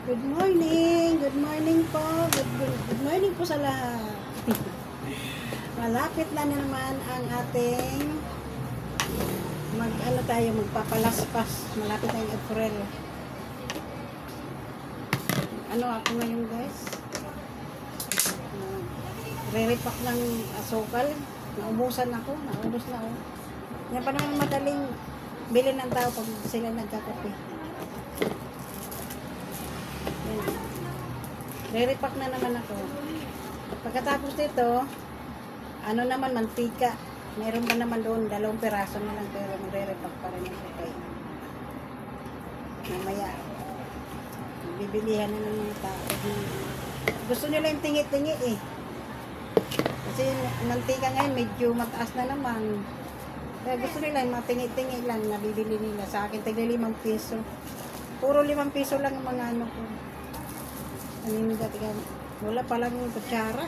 Good morning! Good morning po! Good morning po sa lahat! Malapit na naman ang ating magpapalaspas. Malapit na yung April. Ano ako ngayon guys? Re-repack ng asukal. Naubos na ako. Yan pa naman madaling bilhin ng tao pag sila nagkakape. Re-repack na naman ako. Pagkatapos dito, ano naman, mantika. Mayroon pa naman doon, 2 piraso na lang, pero re-repack pa rin ako kayo. Mamaya, bibilihan na ng mga tao. Gusto nila yung tingi-tingi eh. Kasi mantika ngayon, medyo mataas na naman. Kaya gusto nila yung mga tingi-tingi lang na bibili nila. Sa akin, tigli 5 piso. Puro 5 piso lang ang mga ano ko. Animigat ka. Wala palang kutsara.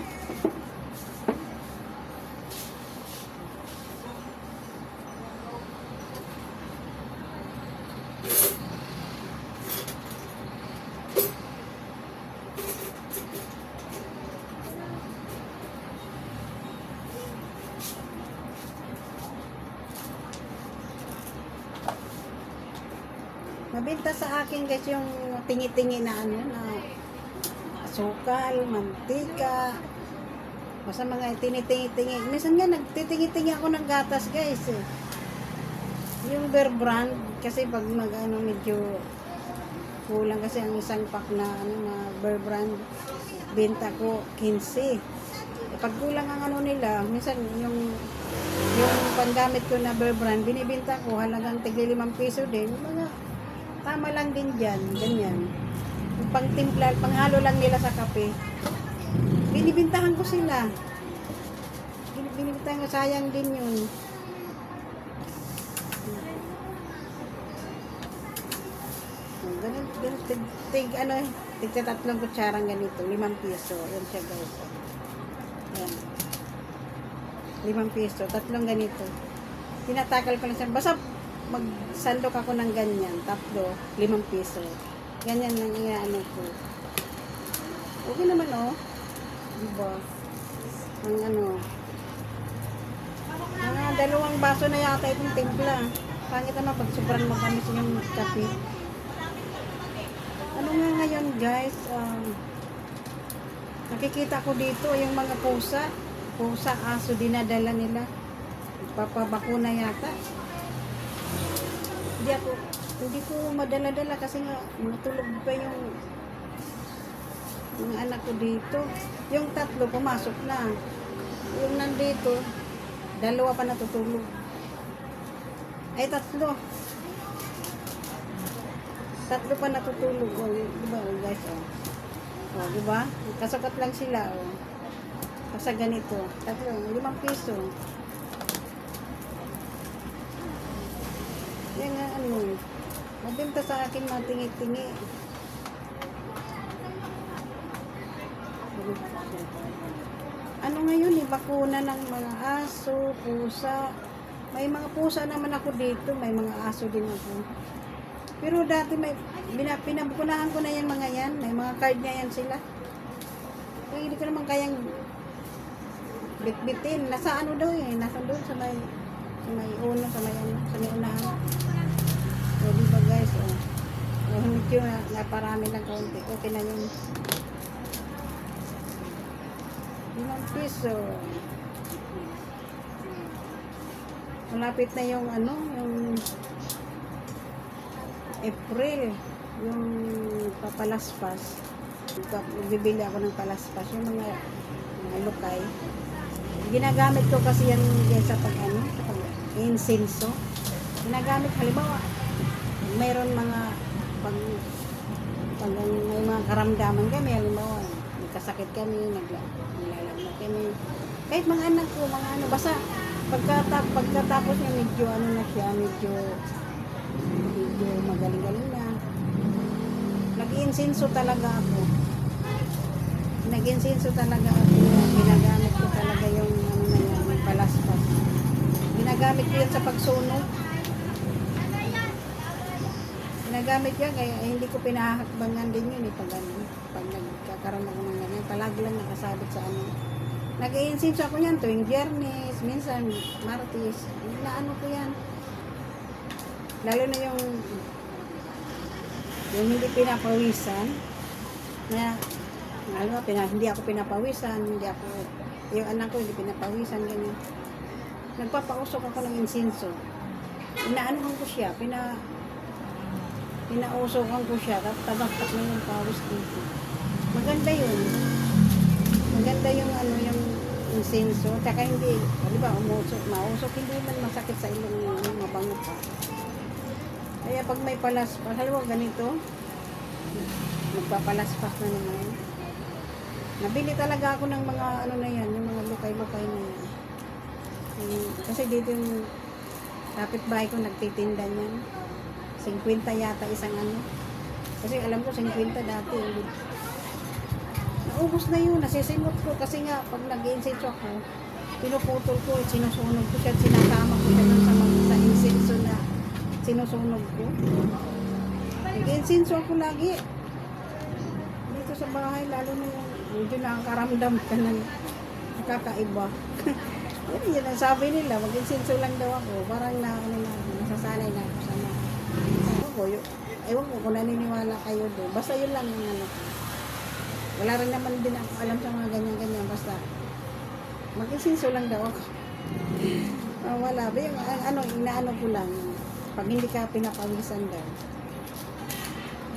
Mabenta sa akin guys yung tingi-tingi na ano na asukal, mantika, basta mga tinitingi-tingi. Minsan nga nagtitingi-tingi ako ng gatas guys eh. Yung Bear Brand kasi pag medyo kulang kasi ang isang pack na na Bear Brand benta ko 15. Pag kulang ang nila, minsan yung panggamit ko na Bear Brand binibenta ko halagang tigli 5 piso din. Mga tama lang din dyan, ganyan. Yung pangtimpla, panghalo lang nila sa kape. Binibintahan ko sila. Binibintahan ko, sayang din yun. Ganun, tig 3 kutsarang ganito, 5 piso. Yan siya guys. Yan. 5 piso, 3 ganito. Tinatakal ko lang siya. Basta magsandok ako ng ganyan, 3, 5 piso. Ganyan lang iaano ko. Okay naman oh. Diba? Ang mga 2 baso na yata itong timpla. Pangit naman pag sobrang matamis yung kape. Ano nga ngayon guys, nakikita ko dito yung mga pusa, aso dinadala nila. Papabakuna yata. Hindi ko madala-dala kasi nga matulog pa yung mga anak ko dito. Yung 3 pumasok na. Yung nandito, 2 pa natutulog. Ay 3 pa natutulog. O, diba guys? O, diba? Kasakot lang sila. O. Kasi ganito. 3, 5 piso. Yan nga mabenta sa akin mga tingi-tingi. Ano ngayon bakuna ng mga aso, pusa. May mga pusa naman ako dito, may mga aso din ako. Pero dati pinabukunahan ko na yan mga yan, may mga card na yan sila. Kaya hindi ko naman kayang bitbitin. Nasa daw nasa doon sa may unahan. O diba guys, medyo naparami lang kaunti. Okay na yung 5 piso. Malapit na yung yung April, yung papalaspas. Bibili ako ng palaspas, yung mga lukay. Ginagamit ko kasi yan sa pag insenso. Ginagamit halimbawa mayroon mga pag may mga karamdaman kami, halimbawa nagkasakit kami, naglalamig kami, kahit mga anak ko, basta pagkatapos niya medyo na siya, medyo magaling-galing na, nag-insenso talaga ako, ginagamit ko talaga yung yung palaspas, ginagamit ko yan sa pagsunog. Ginagamit yan, kaya hindi ko pinahakbangan din yun pag ano, pag nagkakaroon ako ng ganyan, palagi lang nakasabit sa ano. Nag-i-incense ako yan tuwing Biyernes, minsan Martes, inaano ko yan. Lalo na yung hindi pinapawisan, na alam mo, hindi ako pinapawisan, hindi ako, yung anak ko hindi pinapawisan, ganyan. Nagpapausok ako ng insenso. Inaanuhan ko siya, pinausokan ko siya, tabak-tak na yung pawis dito. Maganda yun. Maganda yung ano, yung insenso, tsaka hindi, di ba, mausok, hindi man masakit sa ilong yung mabango pa. Kaya pag may palaspas, halimbawa ganito, magpapalaspas na naman. Nabili talaga ako ng mga ano na yan, yung mga lukay-lukay na yan. Kasi dito yung kapitbahay ko nagtitinda niyan. 50 yata isang ano. Kasi alam ko 50 dati. Naubos na yun, nasisimot ko kasi nga pag nag-insenso ako, pinuputol ko, sinusunog ko siya, sinasama ko siya sa insenso na sinusunog ko. Nag-insenso ako lagi. Dito sa bahay, lalo na yung medyo nakakaramdam ka na nakakaiba. Yun ang sabi nila, mag-insenso lang daw ako. Parang nasasanay na ako sa mga. Ewan ko kung naniniwala kayo doon. Basta yun lang yung ano ko. Wala rin naman din ako alam sa mga ganyan-ganyan. Basta mag-insenso lang daw ako. Wala. Yung, inaano ko lang. Pag hindi ka pinapawisan daw.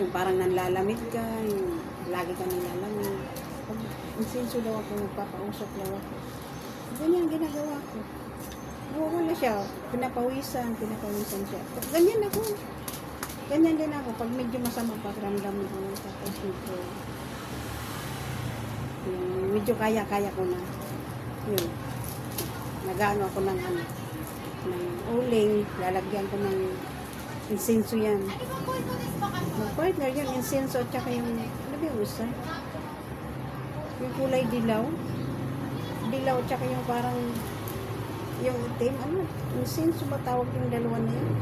Yung parang nanlalamig ka, yung lagi ka nanlalamig. Pag insenso daw ako, papausok daw ako. Ganyan ginagawa ko. Wala siya. Pinapawisan siya. Ganyan ako. Ganyan din ako. Pag medyo masama pakiramdam ko, tapos medyo kaya-kaya ko na. Yun. Nag-ano ako ng uling. Lalagyan ko ng insenso yan. Mag-partner yung insenso at saka yung, ano ba yung usa? Yung kulay dilaw at saka yung parang yung itim, insenso ba tawag yung dalawa na yun?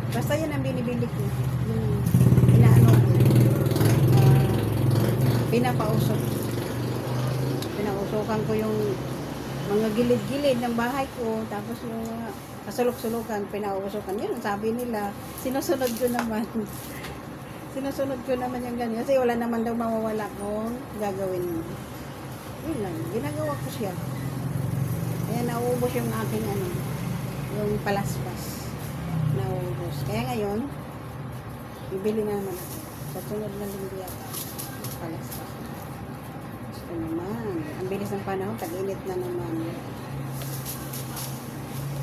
Basta yan ang binibili ko, yung inaano ko, pinausokan ko yung mga gilid-gilid ng bahay ko, tapos yung kasulok-sulukan, pinausokan yun, sabi nila, sinusunod ko naman yung ganyan, kasi wala naman daw mawawala kung gagawin mo. Yun lang, ginagawa ko siya. Kaya nauubos yung aking yung palaspas. Nauubos. Kaya ngayon, bibili na naman ako. Sa sunod na linggo yata, palaspas. Gusto naman. Ang bilis ng panahon, tag-init na naman.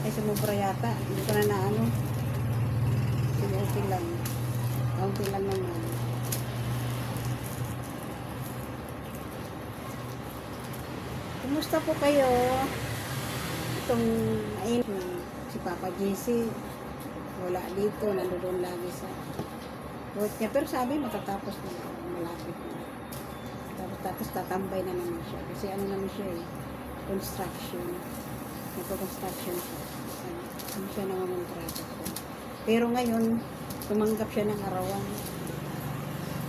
Ay, sumubra yata. Hindi ko na naano. Sige, okay lang. Okay lang naman. Kumusta po kayo? Itong si Papa JC wala dito, nandoon lagi sa work niya. Pero sabi matatapos na malapit na. Tapos tatambay na naman siya. Kasi ano naman siya construction. Nagko-construction siya. Ano siya nangangontrata ko. Pero ngayon, tumanggap siya ng arawan.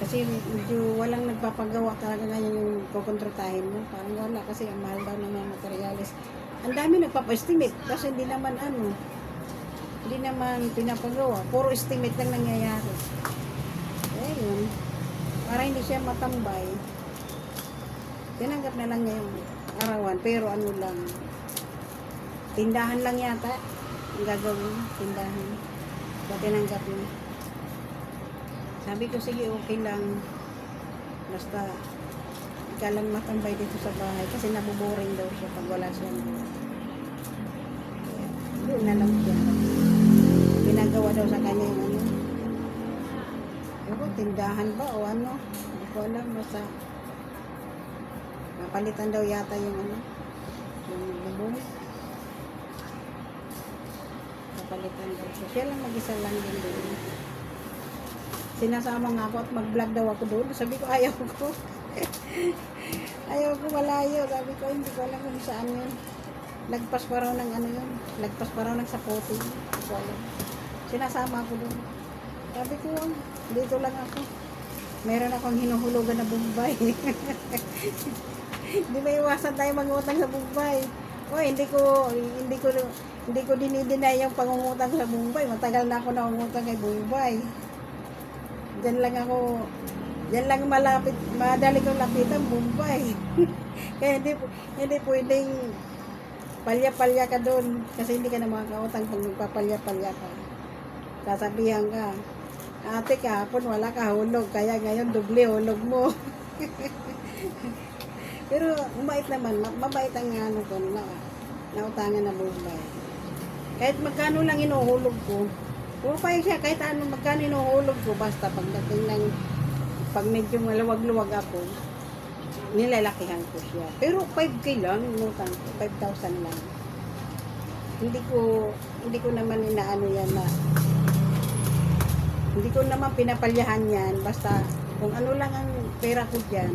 Kasi medyo walang nagpapagawa talaga ngayon yung kukontratahin mo. Parang wala kasi ang mahal daw ng mga materialis. Ang dami nagpapa-estimate kasi hindi naman pinapagawa. Puro estimate lang nangyayari. Eh yun. Para hindi siya matambay. Tinanggap na lang niya yung arawan. Pero ano lang. Tindahan lang yata. Ang gagawin. Tindahan. Kaya tinanggap niya. Sabi ko, sige, okay lang. Basta, ika lang matambay dito sa bahay. Kasi nabuboring daw siya pag wala siya. Doon na lang siya. Ginagawa daw sa kanya yung ano. Tindahan ba o ano? Hindi ko alam. Basta, napalitan daw yata yung ano. Yung bubong. Napalitan daw siya. Siya lang mag-isa lang din doon. Sinasama nga ako at mag-vlog daw ako doon. Sabi ko, ayaw ko. Ayaw ko malayo. Sabi ko, hindi ko alam kung saan yun. Lagpas pa raw ng ano yun. Lagpas pa raw ng sapote. Hindi ko alam. Sinasama ako doon. Sabi ko, dito lang ako. Meron akong hinuhulugan na Bombay. Hindi may iwasan tayo mangutang sa Bombay. O, hindi ko dinideny yung pangungutang sa Bombay. Matagal na ako nangungutang kay Bombay. Diyan lang malapit, madali kong lapitan Bombay. Kaya hindi pwedeng palya-palya ka doon kasi hindi ka na makakautang pag magpapalya-palya ka. Sasabihan ka, ate kahapon wala ka hulog, kaya ngayon doble hulog mo. Pero mabait naman, mabait ang ano ko na nautangan na Bombay. Kahit magkano lang inuhulog ko, pumapayag siya kahit ano magkano inuhulog ko, basta pagdating ng pag medyo maluwag-luwag ako, nilalakihan ko siya. Pero 5K lang, inutang ko, 5,000 lang. Hindi ko naman inaano yan na, hindi ko naman pinapalyahan yan, basta kung ano lang ang pera ko dyan,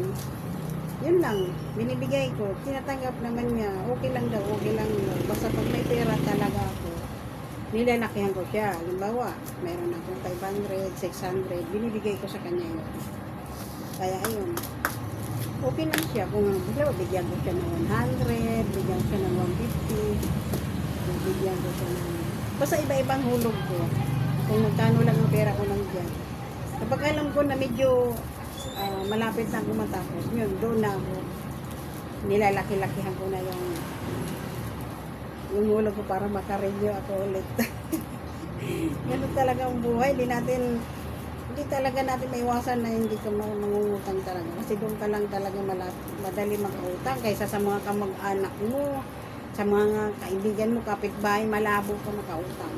yun lang, binibigay ko, tinatanggap naman niya, okay lang daw, basta pag may pera talaga ako, nilalakihan ko siya. Halimbawa, meron akong 500, 600, binibigay ko sa kanya yun. Kaya ayun, okay lang siya. Kung bigyan ko siya ng 100, bigyan ko siya ng 150, bigyan ko siya ng... Basta iba-ibang hulog ko. Kung magkano lang ang pera ko lang dyan. Kapag alam ko na medyo malapit na ako matapos, yun, doon na ako. Nilalaki-lakihan ko na yung hulog ko para makarenew ako ulit. Ganun talaga ang buhay. Hindi talaga natin maiwasan na hindi ka mangungutang talaga. Kasi doon ka lang talaga madali makautang kaysa sa mga kamag-anak mo, sa mga kaibigan mo, kapitbahay, malabo ka makautang.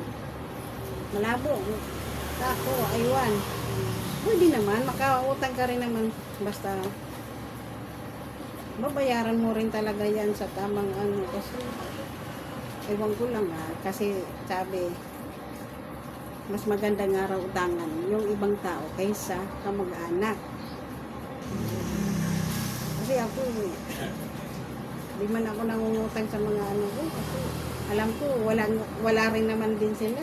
Malabo. Ako, aywan. Pwede naman, makautang ka rin naman. Basta, mabayaran mo rin talaga yan sa tamang ano. Kasi, ewan ko lang kasi sabi, mas maganda nga raw utangan yung ibang tao kaysa kamag-anak. Kasi ako, di man ako nangungutang sa mga ano ko kasi alam ko wala rin naman din sila.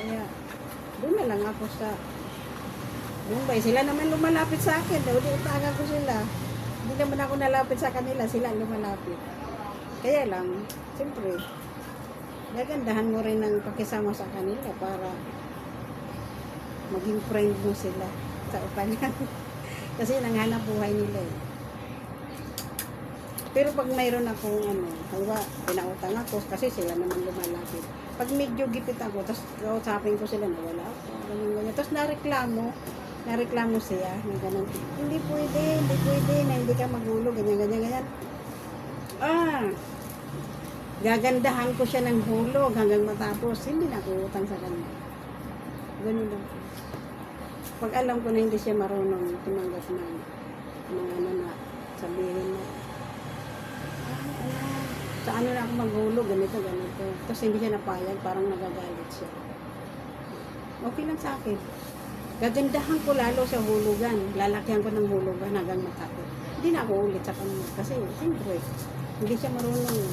Kaya doon na lang ako sa Bombay. Sila naman lumalapit sa akin. Daw di utangan ko sila. Hindi naman ako nalapit sa kanila. Sila lumalapit. Kaya lang, siyempre, gagandahan mo rin ng pakisama sa kanila para maging friend mo sila sa utangan. Kasi nanghanap buhay nila eh. Pero pag mayroon akong halimbawa, pinautang ako kasi sila naman lumalapit. Pag medyo gipit ako, tapos kausapin ko sila na wala ako, ganyan. Tapos nareklamo siya, na ganun. Hindi pwede, na hindi ka magulo, ganyan. Gagandahan ko siya ng hulog hanggang matapos, hindi na ako utang sa kanya. Ganun lang. Pag alam ko na hindi siya marunong tumanggap ng mga na sabihin na, sa ano na ako maghulog, ganito. Tapos hindi siya napayag, parang nagagalit siya. Okay lang sa akin. Gagandahan ko lalo sa hulugan. Lalakihan ko ng hulugan hanggang matapos. Hindi na ako ulit sa kanya. Kasi, siyempre, hindi siya marunong.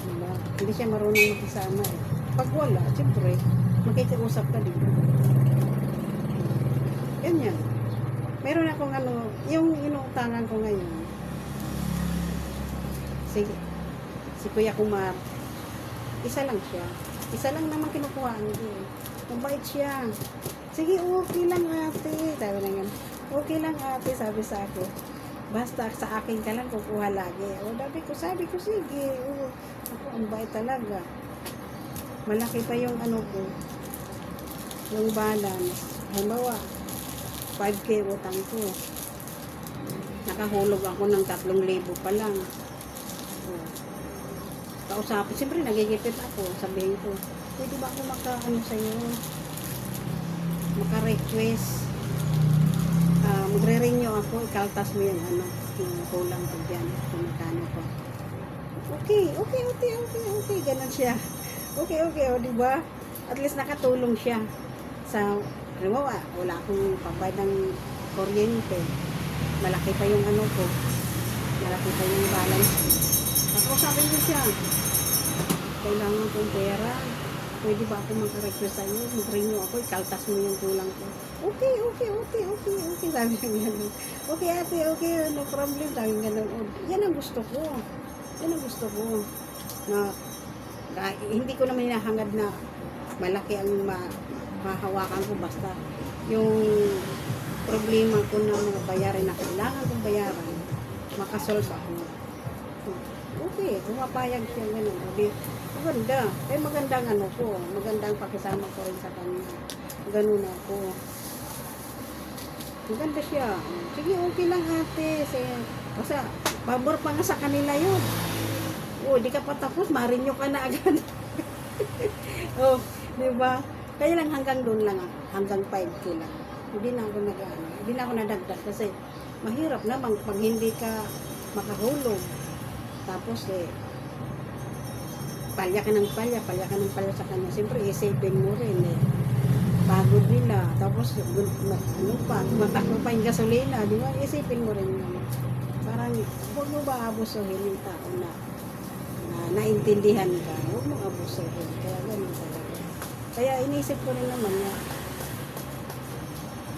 Diba? Hindi siya marunong makisama eh. Pag wala, siyempre, makikiusap ka dito. Ganyan. Meron akong yung inuutangan ko ngayon. Sige. Si Kuya Kumar, isa lang siya. Isa lang naman kinukuhaan ko. Mabait siya. Sige, okay lang ate. Sabi na yan. Okay lang ate, sabi sa akin. Basta sa akin ka lang kukuha lagi. O, sabi ko, sige. O, ako, ang bait talaga. Malaki pa yung ko. Yung balance. Halimbawa, 5K utang ko. Nakahulog ako ng 3,000 pa lang. Kausapin, siyempre nagigipit ako, sabihin ko, pwede ba ako sa'yo, maka-request, magre-renew ako, ikaltas mo yung yung kulang ko dyan, kung magkano ko. Okay, ganun siya. Okay, o, diba? At least nakatulong siya sa, halimbawa, wala akong pagbayad ng kuryente, malaki pa yung ko, malaki pa yung balance. Ako sabi ko siya, kailangan kong pera. Pwede ba ako mag-request sa'yo? Mag-renew ako, ikaltas mo yung kulang ko. Okay. Sabi niya gano'n. Okay ate, okay, no problem. Sabi niya gano'n. Oh, yan ang gusto ko. Yan ang gusto ko. Na, hindi ko naman hinahangad na malaki ang mahahawakan ko. Basta yung problema ko na mga bayarin na kailangan kong bayaran, makasolve ako. Okay, pumapayag siya gano'n. Maganda. Magandang ano ko. Magandang pakisama ko rin sa kanya. Ganun ako. Maganda siya. Sige, okay lang ate. Kasi, pabor pa nga sa kanila yun. Di ka pa tapos, marinyo ka na agad. Diba? Kaya lang hanggang doon lang ako. Hanggang 5K lang. Hindi na ako nadagdag kasi mahirap naman pag hindi ka makahulog. Tapos palya ka ng palya sa kanya. Siyempre, isipin mo rin pagod nila. Tapos, matakbo pa yung gasolina. Di ba? Isipin mo rin yun. Parang, huwag mo ba abusuhin yung tao na naintindihan ka? Huwag mo abusuhin. Kaya ganun talaga. Kaya inisip ko rin naman na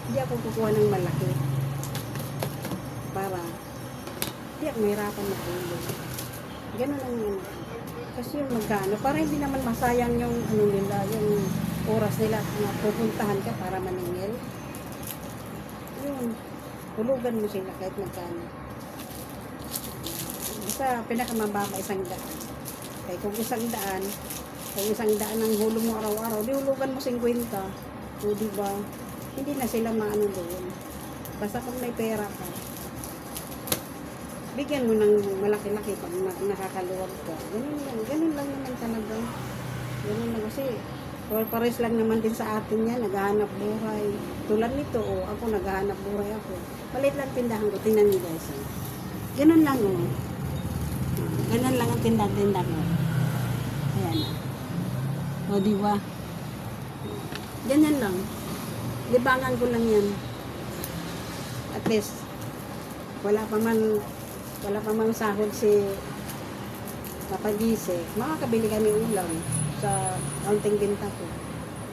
hindi ako kukuha ng malaki para hindi ako mahirapan na tulog. Ganun ang kasi yung magkano, para hindi naman masayang yung nila, yung oras nila na pupuntahan ka para maningil. Yun, hulugan mo sila kahit magkano. Basta pinakamababa 100. Kaya kung 100, kung 100 ang hulog mo araw-araw, di hulugan mo 50. O diba? Hindi na sila maano doon. Basta kung may pera ka, bigyan mo ng malaki-laki pag nakakaluwag ka. Ganun lang naman talaga. Ganun lang kasi pares lang naman din sa atin yan, naghahanap buhay. Tulad nito, ako naghahanap buhay ako. Palit lang tindahan ko, tingnan niyo guys. Ganun lang ganun lang ang tindahan ko. Ayan. O diba? Ganyan lang. Libangan ko lang yan. At least, wala pa man sahod si Kapagise, makakabili kami ulam sa kaunting binta ko.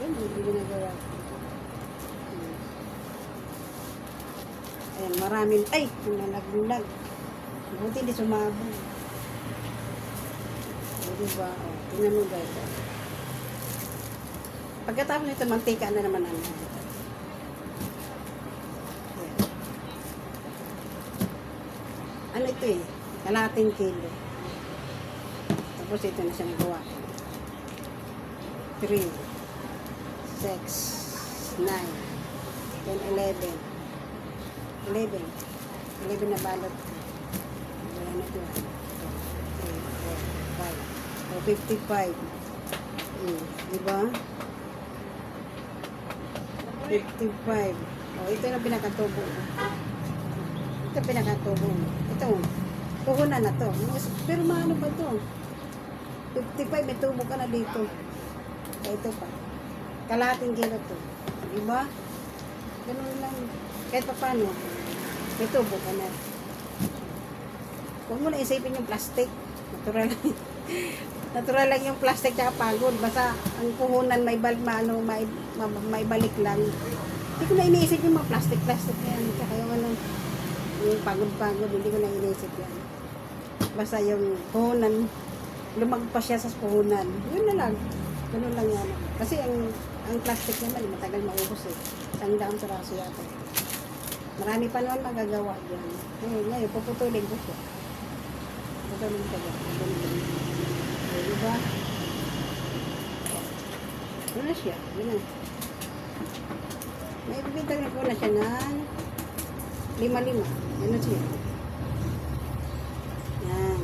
Yan, hindi ginagawa. Ayan, maraming, nalaglag. Buti hindi sumabog. Diba? Tingnan mo guys. Pagkatapos nito, mantika na naman ang ano ito kalahating kilo. Tapos ito na siya nagawa. 3, 6, 9, 10, 11 na balot. Ayan na ito. 3, 4, 5. 55. Diba? 55. Ito na pinakatubo. Ito pinakatubo. Ito. Puhunan na to. Pero maano ba to? 55. May tubo ka na dito. Ito pa. Kalahating kilo to. Diba? Ganun lang. Kahit pa paano. May tubo ka na. Huwag mo na isipin yung plastic. Natural lang. Natural lang yung plastic tsaka pagod. Basta ang puhunan may balik lang. Hindi ko na iniisip yung mga plastic yan. Tsaka yung yung pagod, hindi ko na iniisip yan. Basta yung puhunan, lumagpas siya sa puhunan. Yun na lang. Ganun lang yan. Kasi ang plastic naman, matagal maubos $100 sa raso yata. Marami pa naman magagawa yan. Ngayon, puputulin ko siya. Puputulin ko siya. Diba? Ano na siya? Yun. May bibintang ko na siya ng 5-5. Yan na siya. Yan.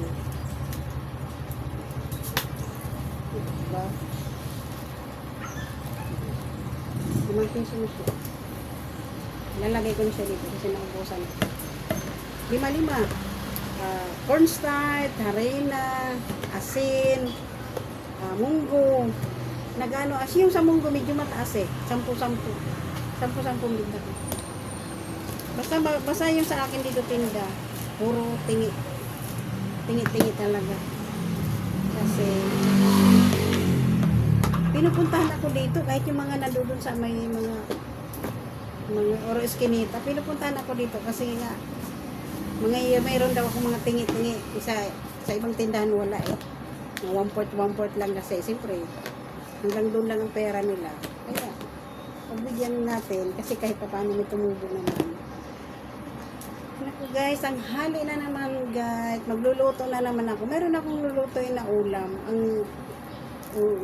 Diba? 5 piso na siya. Lalagay ko na siya dito kasi naubusan. 5-5. Cornstarch, harina, asin, munggo. Nagano, asin yung sa munggo medyo mataas 10-10. 10-10 bigla. Basta yung sa akin dito tinda, puro tingi. Tingi talaga. Kasi pinupuntahan ako dito kahit yung mga nandoon sa may mga oro eskinita, pinupuntahan ako dito kasi nga mayroon daw ako mga tingi-tingi sa ibang tindahan wala eh. 1/4 lang kasi siyempre hanggang doon lang ang pera nila. Kaya pagbigyan natin kasi kahit pa paano may tumubo naman. Naku guys, ang hali na naman guys. Magluluto na naman ako. Meron akong lulutuin na ulam. Ang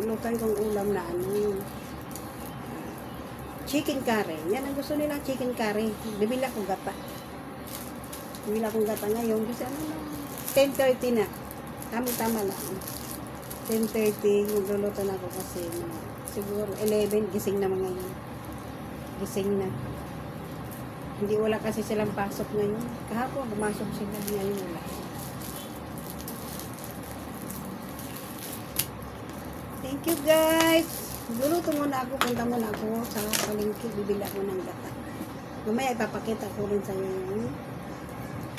lutuin kong ulam na chicken curry. Yan ang gusto nila, chicken curry. Bibili akong gata. Bibili akong gata ngayon kasi 10:30 na. Tama lang. 10:30 magluluto na ako kasi siguro 11 gising na mga yun. Gising na. Hindi wala kasi silang pasok ngayon. Kahapon pumasok sila, ngayon wala. Thank you guys. Luluto muna ako, punta muna ako sa palengke, bibili ako ng gata. Mamaya ipapakita ko rin sa inyo yung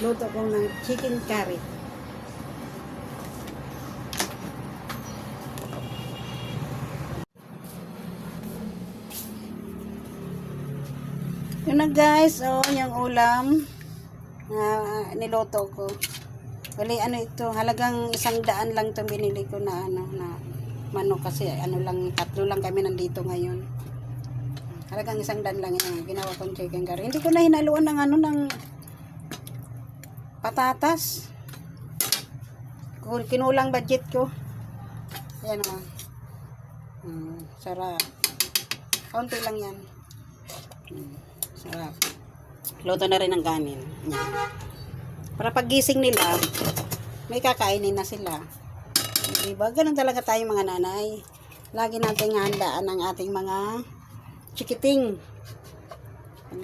luto ko ng chicken curry. Yun na guys, yung ulam na niloto ko. Wali ito, halagang 100 lang itong binili ko na na manok kasi lang, 3 lang kami nandito ngayon. Halagang 100 lang yung ginawa kong chicken curry. Hindi ko na hinaluan ng ng patatas. Kinulang budget ko. Ayan o. Sarap. Kaunti lang yan. Sarap. Luto na rin ang kanin. Yan. Para paggising nila, may kakainin na sila. Diba? Ganun talaga tayo mga nanay. Lagi nating handaan ang ating mga chikiting.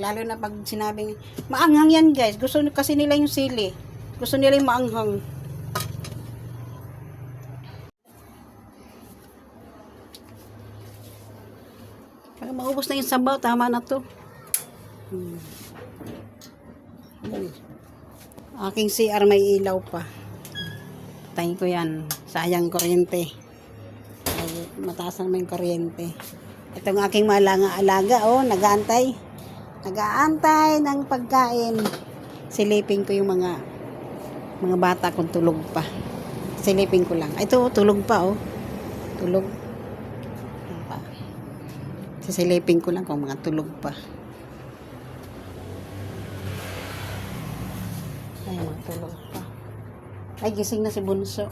Lalo na pag sinabing, maanghang yan guys. Gusto kasi nila yung sili. Gusto nila yung maanghang. Pag maubos na yung sabaw, tama na to. Aking CR may ilaw pa. Patayin ko yan. Sayang kuryente. Ay, mataas naman yung kuryente. Itong aking alaga, nag-aantay. Nag-aantay ng pagkain. Silipin ko yung mga bata kung tulog pa. Silipin ko lang. Ito, tulog pa, Tulog. Sisilipin ko lang kung mga tulog pa. Ay, mga tulog pa. Ay, gising na si Bunso.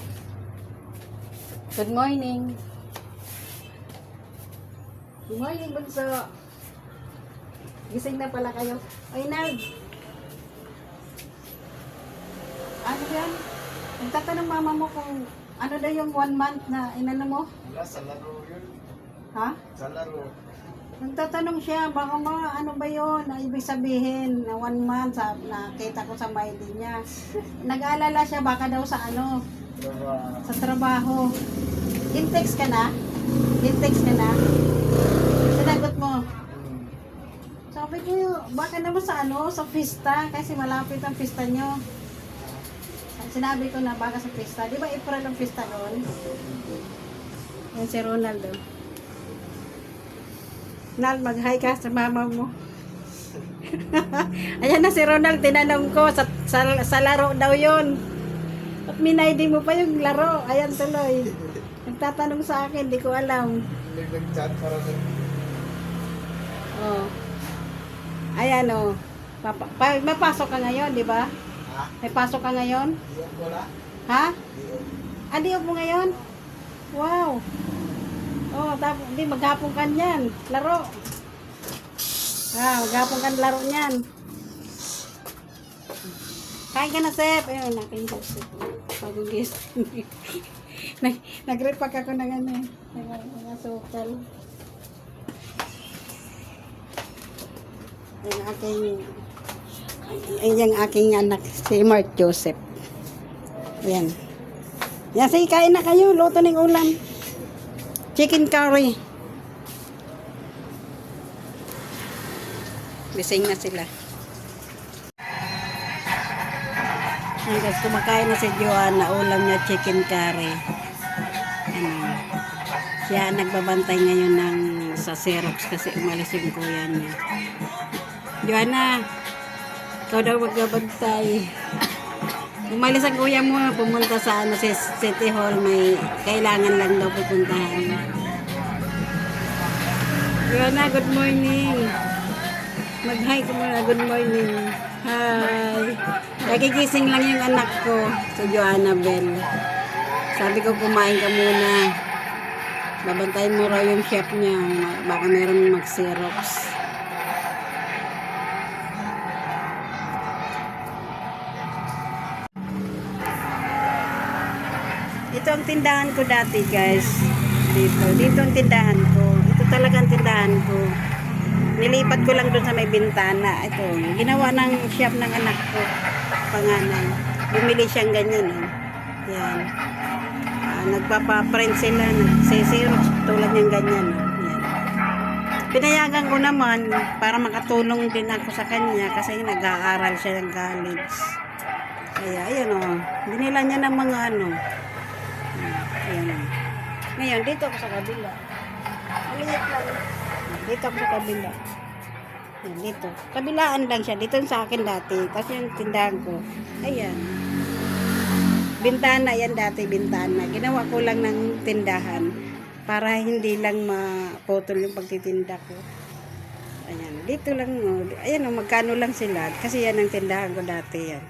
Good morning. Good morning, Bunso. Gising na pala kayo. Ay, Nard. Ano yan? Nagtatanong mama mo kung ano daw yung 1 month na inano mo? Wala, sa laro yun. Ha? Sa laro. Nagtatanong siya, baka ano ba yun? Na ibig sabihin na 1 month, nakita ko sa mind niya. Nag-aalala siya, baka daw sa Diba? sa trabaho. In-text ka na? In-text ka na? Sinagot mo. Sabi ko, baka naman sa pista, kasi malapit ang pista nyo. Sinabi ko na baka sa pista. Di ba April ang pista doon? Yan si Ronaldo. Nal, mag-hi ka sa mama mo. Ayan na si Ronald, tinanong ko, sa laro daw yun. At minaydi mo pa yung laro. Ayan tuloy. Nagtatanong sa akin, di ko alam. Nag-chat para rin. Ayan mapasok ka ngayon, di ba? Ha? May pasok ka ngayon? Diyan ko na? Ha? Di mo ngayon? Wow. Tapos, hindi, maghapon ka niyan. Laro. Maghapon ka laro niyan. Kain ka na, Sep. Ayun, nakin ko, Sep. Pagugis. Nag-repack ako ng mga sukal. Yung aking anak, si Mark Joseph. Ayan. Yan, sige, kain na kayo. Luto ng ulam. Chicken curry. Bising na sila. Ayan guys, kumakain na si Joanna. Ulam niya chicken curry. Siya nagbabantay ngayon ng sa Xerox kasi umalis yung kuya niya. Joanna, ikaw daw magbabantay. Umalis ang kuya mo, pumunta sa City Hall, may kailangan lang daw pupuntahan. Joanna, good morning. Mag-hi ko muna, good morning. Hi. Nagigising lang yung anak ko, si Joanna Bell. Sabi ko, kumain ka muna. Babantayin mo raw yung chef niya. Baka meron mag-Xerox. Ito ang tindahan ko dati, guys. Dito ang tindahan ko. Ito talaga ang tindahan ko. Nilipat ko lang doon sa may bintana. Ito, ginawa ng chef ng anak ko. Panganay. Bumili siyang ganyan. Yan. Nagpapaprint sila. Nagsisirok tulad ng ganyan. Yan. Pinayagan ko naman para makatulong din ako sa kanya kasi nag-aaral siya ng college. Kaya, ayan o. Binila niya ng mga ano. Ayan. Ngayon, dito ako sa kabila. Maliit lang. Dito ako sa kabila. Ayan, dito. Kabilaan lang siya. Dito sa akin dati. Tapos yung tindahan ko. Ayan. Bintana yan dati, bintana. Ginawa ko lang ng tindahan para hindi lang maputol yung pagtitinda ko. Ayan. Dito lang. Ayan, magkano lang sila. Kasi yan ang tindahan ko dati yan.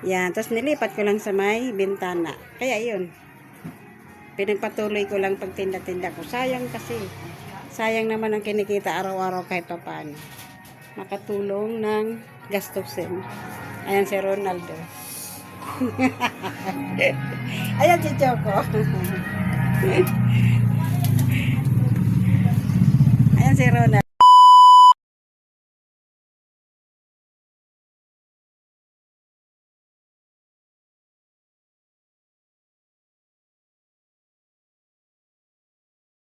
Yan. Tapos nilipat ko lang sa may bintana. Kaya yun. Pinagpatuloy ko lang pagtinda-tinda ko. Sayang kasi. Sayang naman ang kinikita araw-araw kahit pa paano. Makatulong ng gastusin. Ayan si Ronaldo. Ayan si Choco. Ayan si Ronaldo.